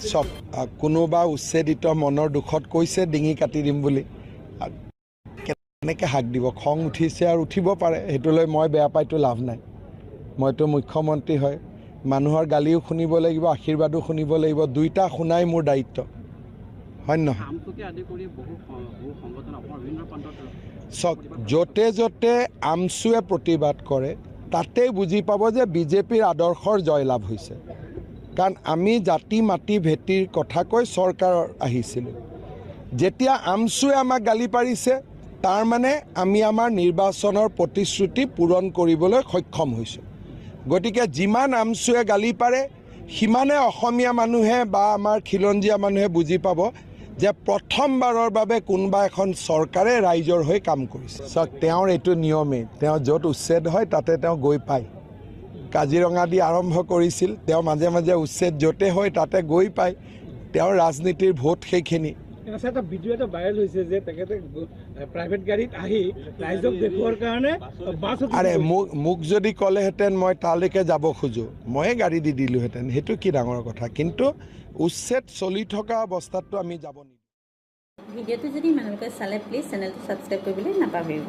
চব কোনোবা উচ্ছেদিত মনৰ দুখত কৈছে ডিঙি কাটি দিম বুলি কেনেকৈ হাক দিব খং উঠিছে আৰু উঠিব পাৰে সেইটোলৈ মই বেয়া পাইতো লাভ নাই মইতো মুখ্যমন্ত্ৰী হয় মানুহৰ গালিও শুনিব লাগিব আশীৰ্বাদো শুনিব লাগিব দুইটা শুনাই মোৰ দায়িত্ব হয় নহয় চক য'তে য'তে আমচুৱে প্ৰতিবাদ কৰে তাতেই বুজি পাব যে বিজেপিৰ আদৰ্শৰ জয়লাভ হৈছে কাৰণ আমি জাতি মাটি ভেটিৰ কথা কৈ চৰকাৰৰ আহিছিলোঁ যেতিয়া আমচুৱে আমাক গালি পাৰিছে তাৰ মানে আমি আমাৰ নিৰ্বাচনৰ প্ৰতিশ্ৰুতি পূৰণ কৰিবলৈ সক্ষম হৈছোঁ গতিকে যিমান আমচুৱে গালি পাৰে সিমানে অসমীয়া মানুহে বা আমাৰ খিলঞ্জীয়া মানুহে বুজি পাব যে প্ৰথমবাৰৰ বাবে কোনোবা এখন চৰকাৰে ৰাইজৰ হৈ কাম কৰিছে চাওক তেওঁৰ এইটো নিয়মেই তেওঁ য'ত উচ্ছেদ হয় তাতে তেওঁ গৈ পায় কাজিৰঙা দি আৰম্ভ কৰিছিল তেওঁ মাজে মাজে উচ্ছেদ য'তে হয় তাতে গৈ পায় তেওঁৰ ৰাজনীতিৰ ভোট সেইখিনি এটা ভিডিঅ' এটা ভাইৰেল হৈছে যে তেখেতে প্ৰাইভেট গাড়ীত আহি ৰাইজক দেখুৱাৰ কাৰণে আৰে মোক যদি ক'লেহেঁতেন মই তালৈকে যাব খোজোঁ ময়ে গাড়ী দি দিলোঁহেঁতেন সেইটো কি ডাঙৰ কথা কিন্তু উচ্ছেদ চলি থকা অৱস্থাততো আমি যাব নিদিওঁ ভিডিঅ'টো যদি ইমানলৈকে চালে প্লিজ চেনেলটো ছাবস্ক্ৰাইব কৰিবলৈ নাপাহৰিব